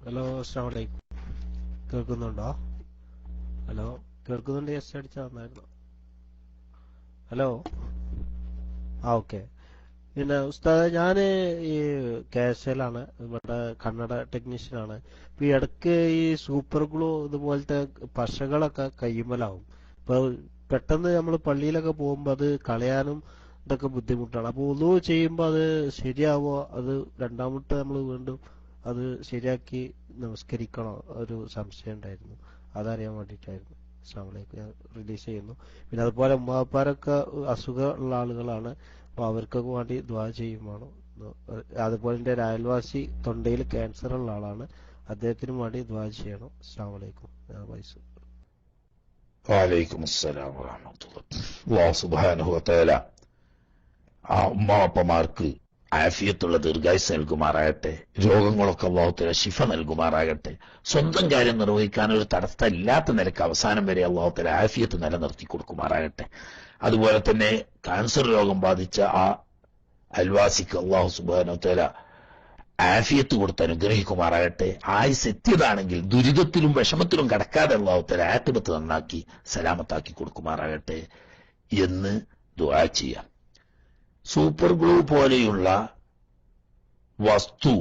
Hello, അസ്സലാമു അലൈക്കും. കേൾക്കുന്നുണ്ടോ? ഹലോ, കേൾക്കുന്നുണ്ട്? യെസ് അടിച്ചാൽ നന്നായിരുന്നു. Hello, okay. പിന്നെ ഉസ്താദ്, ഞാൻ ഈ KSL ആണ്, ഇവിടെ കന്നഡ ടെക്നീഷ്യനാണ്. ഇപ്പൊ ഈ ഇടയ്ക്ക് ഈ സൂപ്പർ ഗ്ലൂ ഇതുപോലത്തെ പശകളൊക്കെ കയ്യുമ്മലാവും. ഇപ്പൊ പെട്ടെന്ന് നമ്മൾ പള്ളിയിലൊക്കെ പോകുമ്പോൾ അത് കളയാനും ഇതൊക്കെ ബുദ്ധിമുട്ടാണ്. അപ്പോൾ വുളൂ ചെയ്യുമ്പോൾ അത് ശരിയാവോ? അത് രണ്ടാമത്തെ നമ്മൾ വീണ്ടും അത് ശരിയാക്കി നമസ്കരിക്കണോ? ഒരു സംശയം ഉണ്ടായിരുന്നു, അതറിയാൻ വേണ്ടിയിട്ടായിരുന്നു. അസ്സലാമു അലൈക്കും. ഞാൻ റിലീസ് ചെയ്യുന്നു. പിന്നെ അതുപോലെ ഉമ്മാപ്പാരൊക്കെ അസുഖമുള്ള ആളുകളാണ്, അപ്പോൾ അവർക്കൊക്കെ വേണ്ടി ദുആ ചെയ്യുവാണ്. അതുപോലെ എൻ്റെ ഒരു അയൽവാസി തൊണ്ടയിൽ ക്യാൻസർ ഉള്ള ആളാണ്, അദ്ദേഹത്തിനും വേണ്ടി ദുആ ചെയ്യണം. അസ്സലാമു അലൈക്കും. ഞാൻ വൈസ്. വഅലൈക്കും അസ്സലാം വറഹ്മത്തുള്ളാഹി. അല്ലാഹു സുബ്ഹാനഹു വതആല ആ ഉമ്മാപ്പമാർക്ക് ആഫിയത്തുള്ള ദീർഘായുസ് നൽകുമാറാകട്ടെ. രോഗങ്ങളൊക്കെ അല്ലാഹു തആല ശിഫ നൽകുമാറാകട്ടെ. സ്വന്തം കാര്യം നിർവഹിക്കാൻ ഒരു തടസ്സമില്ലാത്ത നിലക്ക് അവസാനം വരെ അല്ലാഹു തആല ആഫിയത്ത് നിലനിർത്തി കൊടുക്കുമാറാകട്ടെ. അതുപോലെ തന്നെ ക്യാൻസർ രോഗം ബാധിച്ച ആ അയൽവാസിക്ക് അല്ലാഹു സുബ്ഹാനഹു വതആല ആഫിയത്ത് കൊടുത്ത് അനുഗ്രഹിക്കുമാറാകട്ടെ. ആയുസ് എത്തിയതാണെങ്കിൽ ദുരിതത്തിലും വിഷമത്തിലും കടക്കാതെ അല്ലാഹു തആല ആഖിബത്ത് നന്നാക്കി സലാമത്താക്കി കൊടുക്കുമാറാകട്ടെ എന്ന് ദുആ ചെയ്യാം. സൂപ്പർ ഗ്ലൂ പോലെയുള്ള വസ്തു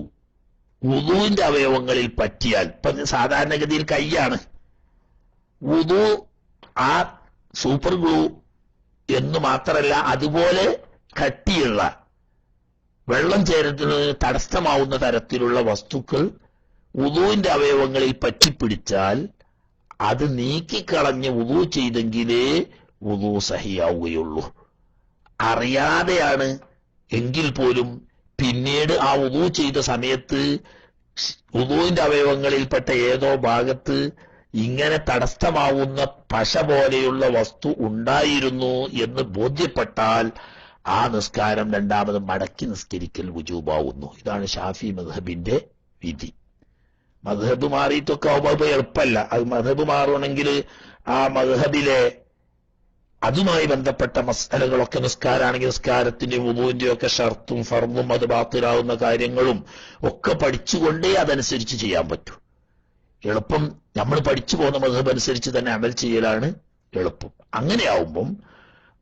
വുദൂവിന്റെ അവയവങ്ങളിൽ പറ്റിയാൽ, ഇപ്പൊ സാധാരണഗതിയിൽ കൈയാണ് വുദൂ, ആ സൂപ്പർ ഗ്ലൂ എന്ന് മാത്രമല്ല അതുപോലെ കട്ടിയുള്ള വെള്ളം ചേരുന്നതിന് തടസ്സമാവുന്ന തരത്തിലുള്ള വസ്തുക്കൾ വുദൂവിന്റെ അവയവങ്ങളിൽ പറ്റിപ്പിടിച്ചാൽ അത് നീക്കിക്കളഞ്ഞ് വുദൂ ചെയ്തെങ്കിലേ വുദൂ സഹിയാവുകയുള്ളൂ. അറിയാതെയാണ് എങ്കിൽ പോലും പിന്നീട് ആ വുദൂ ചെയ്ത സമയത്ത് വുദൂവിന്റെ അവയവങ്ങളിൽപ്പെട്ട ഏതോ ഭാഗത്ത് ഇങ്ങനെ തടസ്സമാവുന്ന പശ പോലെയുള്ള വസ്തു ഉണ്ടായിരുന്നു എന്ന് ബോധ്യപ്പെട്ടാൽ ആ നിസ്കാരം രണ്ടാമത് മടക്കി നിസ്കരിക്കൽ വുജൂബാവുന്നു. ഇതാണ് ഷാഫി മദ്ഹബിന്റെ വിധി. മദ്ഹബ് മാറിയിട്ടൊക്കെ ആവുമ്പോൾ എളുപ്പമല്ല. അത് മദ്ഹബ് മാറണമെങ്കിൽ ആ മദ്ഹബിലെ അതുമായി ബന്ധപ്പെട്ട മസ്അലകളൊക്കെ, നിസ്കാരാണെങ്കിൽ നിസ്കാരത്തിന്റെ വുദൂവിന്റെ ഒക്കെ ഷർത്തും ഫർളും അത് ബാത്തിലാവുന്ന കാര്യങ്ങളും ഒക്കെ പഠിച്ചുകൊണ്ടേ അതനുസരിച്ച് ചെയ്യാൻ പറ്റൂ. എളുപ്പം നമ്മൾ പഠിച്ചു പോകുന്ന മദ്ഹബ് അനുസരിച്ച് തന്നെ അമൽ ചെയ്യലാണ് എളുപ്പം. അങ്ങനെയാവുമ്പം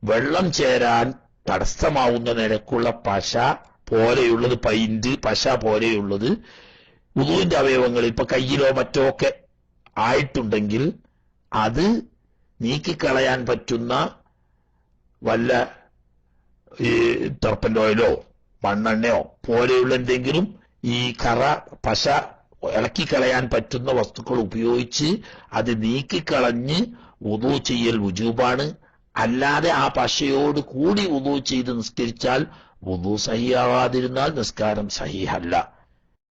വെള്ളം ചേരാൻ തടസ്സമാവുന്ന നിരക്കുള്ള പശ പോലെയുള്ളത്, പൈന്റ് പശ പോലെയുള്ളത് വുദൂവിന്റെ അവയവങ്ങളിൽ ഇപ്പൊ കയ്യിലോ മറ്റോ ഒക്കെ ആയിട്ടുണ്ടെങ്കിൽ അത് നീക്കിക്കളയാൻ പറ്റുന്ന വല്ല ഈ ടർപ്പന്റ് ഓയിലോ മണ്ണെണ്ണയോ പോലെയുള്ള എന്തെങ്കിലും ഈ കറ പശ ഇളക്കിക്കളയാൻ പറ്റുന്ന വസ്തുക്കൾ ഉപയോഗിച്ച് അത് നീക്കിക്കളഞ്ഞ് വുദൂ ചെയ്യൽ വുജൂബാണ്. അല്ലാതെ ആ പശയോട് കൂടി വുദൂ ചെയ്ത് നിസ്കരിച്ചാൽ വുദൂ സഹിയാവാതിരുന്നാൽ നിസ്കാരം സഹിഹല്ല.